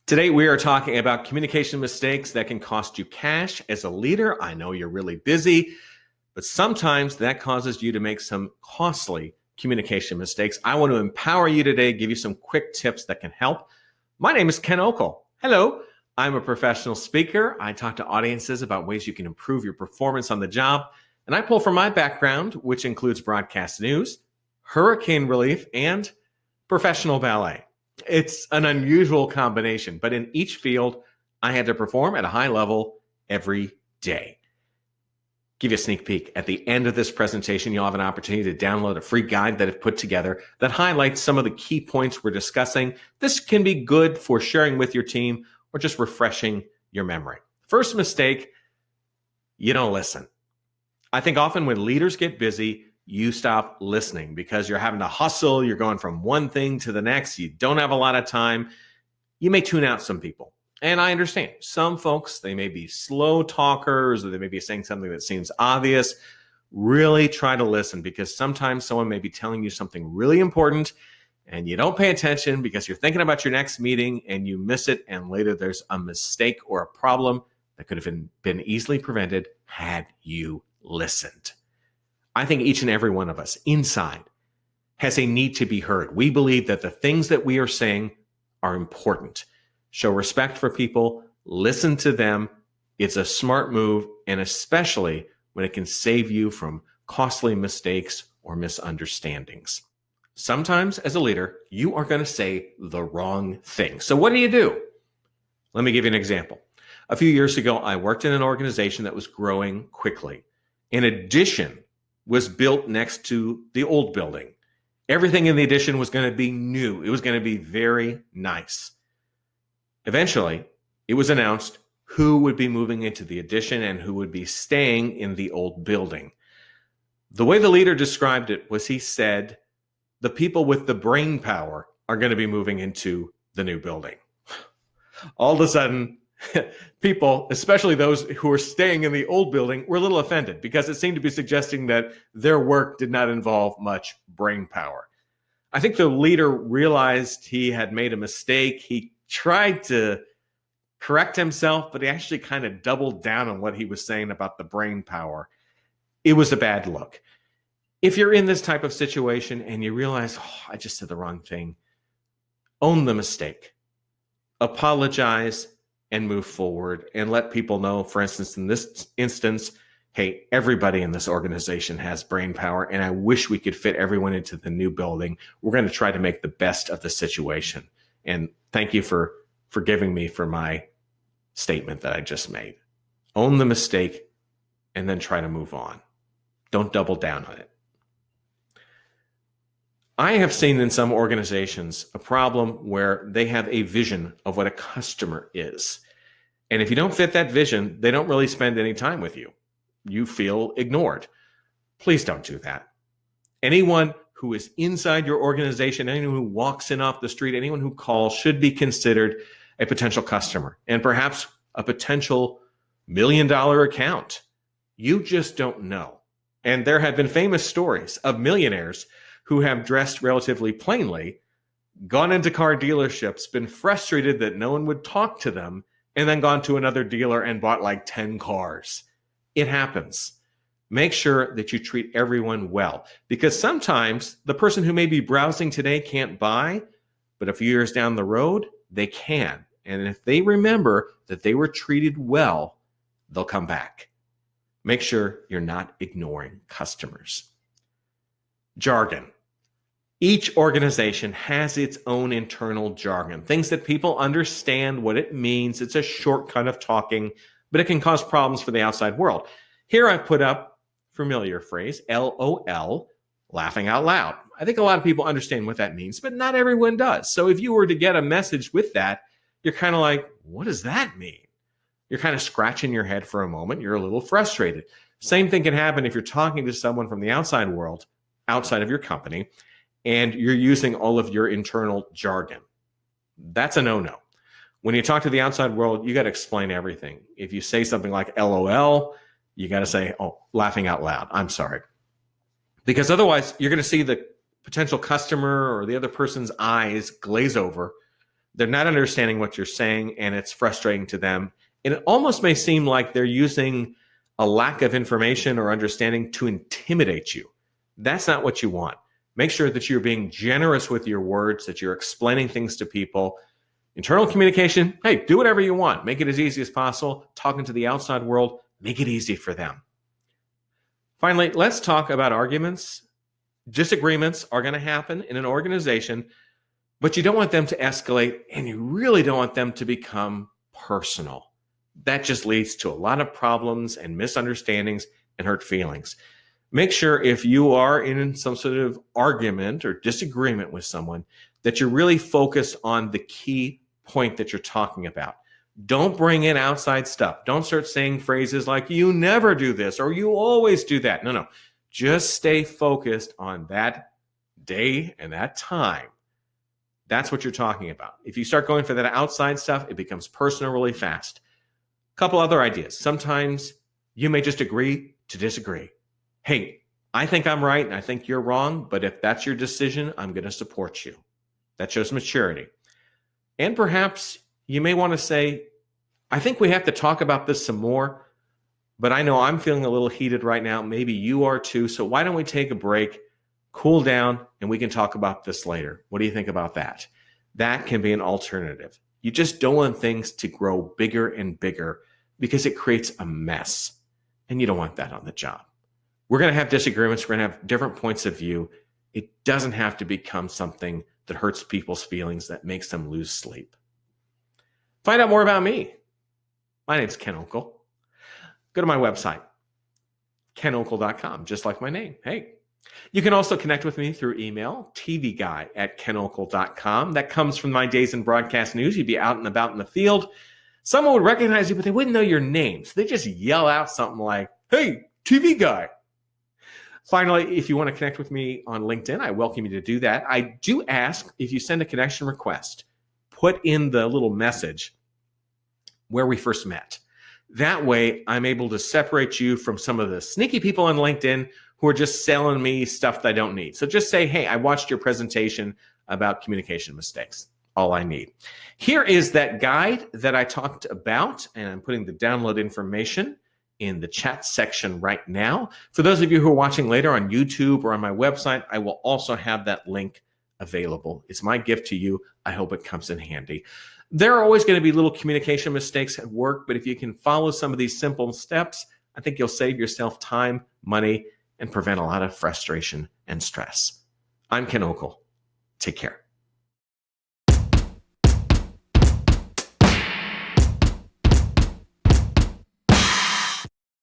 Today, we are talking about communication mistakes that can cost you cash. As a leader, I know you're really busy, but sometimes that causes you to make some costly communication mistakes. I want to empower you today, give you some quick tips that can help. My name is Ken Okel. Hello, I'm a professional speaker. I talk to audiences about ways you can improve your performance on the job, and I pull from my background, which includes broadcast news, hurricane relief, and professional ballet. It's an unusual combination, but in each field, I had to perform at a high level every day. Give you a sneak peek. At the end of this presentation, you'll have an opportunity to download a free guide that I've put together that highlights some of the key points we're discussing. This can be good for sharing with your team or just refreshing your memory. First mistake, you don't listen. I think often when leaders get busy, you stop listening because you're having to hustle. You're going from one thing to the next. You don't have a lot of time. You may tune out some people. And I understand some folks, they may be slow talkers or they may be saying something that seems obvious. Really try to listen because sometimes someone may be telling you something really important and you don't pay attention because you're thinking about your next meeting and you miss it. And later there's a mistake or a problem that could have been easily prevented had you listened. I think each and every one of us inside has a need to be heard. We believe that the things that we are saying are important. Show respect for people, listen to them. It's a smart move, and especially when it can save you from costly mistakes or misunderstandings. Sometimes as a leader, you are going to say the wrong thing. So what do? Let me give you an example. A few years ago, I worked in an organization that was growing quickly. In addition, was built next to the old building. Everything in the addition was going to be new. It was going to be very nice. Eventually, it was announced who would be moving into the addition and who would be staying in the old building. The way the leader described it was he said, the people with the brain power are going to be moving into the new building. All of a sudden, people, especially those who were staying in the old building, were a little offended because it seemed to be suggesting that their work did not involve much brain power. I think the leader realized he had made a mistake. He tried to correct himself, but he actually kind of doubled down on what he was saying about the brain power. It was a bad look. If you're in this type of situation and you realize, I just said the wrong thing, own the mistake. Apologize and move forward and let people know, for instance, in this instance, hey, everybody in this organization has brain power and I wish we could fit everyone into the new building. We're going to try to make the best of the situation. And thank you for forgiving me for my statement that I just made. Own the mistake and then try to move on. Don't double down on it. I have seen in some organizations a problem where they have a vision of what a customer is. And if you don't fit that vision, they don't really spend any time with you. You feel ignored. Please don't do that. Anyone who is inside your organization, anyone who walks in off the street, anyone who calls should be considered a potential customer and perhaps a potential $1 million account. You just don't know. And there have been famous stories of millionaires who have dressed relatively plainly, gone into car dealerships, been frustrated that no one would talk to them, and then gone to another dealer and bought like 10 cars. It happens. Make sure that you treat everyone well, because sometimes the person who may be browsing today can't buy, but a few years down the road, they can. And if they remember that they were treated well, they'll come back. Make sure you're not ignoring customers. Jargon. Each organization has its own internal jargon, things that people understand what it means. It's a shortcut of talking, but it can cause problems for the outside world. Here I've put up a familiar phrase, LOL, laughing out loud. I think a lot of people understand what that means, but not everyone does. So if you were to get a message with that, you're kind of like, what does that mean? You're kind of scratching your head for a moment. You're a little frustrated. Same thing can happen if you're talking to someone from the outside world, outside of your company, and you're using all of your internal jargon. That's a no-no. When you talk to the outside world, you got to explain everything. If you say something like LOL, you got to say, oh, laughing out loud. I'm sorry. Because otherwise, you're going to see the potential customer or the other person's eyes glaze over. they're not understanding what you're saying, and it's frustrating to them. And it almost may seem like they're using a lack of information or understanding to intimidate you. That's not what you want. Make sure that you're being generous with your words, that you're explaining things to people. Internal communication, hey, do whatever you want. Make it as easy as possible. Talking to the outside world, make it easy for them. Finally, let's talk about arguments. Disagreements are going to happen in an organization, but you don't want them to escalate, and you really don't want them to become personal. That just leads to a lot of problems and misunderstandings and hurt feelings. Make sure if you are in some sort of argument or disagreement with someone that you're really focused on the key point that you're talking about. Don't bring in outside stuff. Don't start saying phrases like, you never do this or you always do that. No. Just stay focused on that day and that time. That's what you're talking about. If you start going for that outside stuff, it becomes personal really fast. A couple other ideas. Sometimes you may just agree to disagree. Hey, I think I'm right and I think you're wrong, but if that's your decision, I'm going to support you. That shows maturity. And perhaps you may want to say, I think we have to talk about this some more, but I know I'm feeling a little heated right now. Maybe you are too. So why don't we take a break, cool down, and we can talk about this later. What do you think about that? That can be an alternative. You just don't want things to grow bigger and bigger because it creates a mess. And you don't want that on the job. We're going to have disagreements. We're going to have different points of view. It doesn't have to become something that hurts people's feelings, that makes them lose sleep. Find out more about me. My name's Ken Okel. Go to my website, kenokel.com, just like my name. Hey, you can also connect with me through email, tvguy@kenokel.com. That comes from my days in broadcast news. You'd be out and about in the field. Someone would recognize you, but they wouldn't know your name. So they just yell out something like, hey, TV guy. Finally, if you want to connect with me on LinkedIn, I welcome you to do that. I do ask if you send a connection request, put in the little message where we first met. That way, I'm able to separate you from some of the sneaky people on LinkedIn who are just selling me stuff that I don't need. So just say, hey, I watched your presentation about communication mistakes. All I need. Here is that guide that I talked about, and I'm putting the download information in the chat section right now. For those of you who are watching later on YouTube or on my website, I will also have that link available. It's my gift to you. I hope it comes in handy. There are always going to be little communication mistakes at work, but if you can follow some of these simple steps, I think you'll save yourself time, money, and prevent a lot of frustration and stress. I'm Ken Okel. Take care.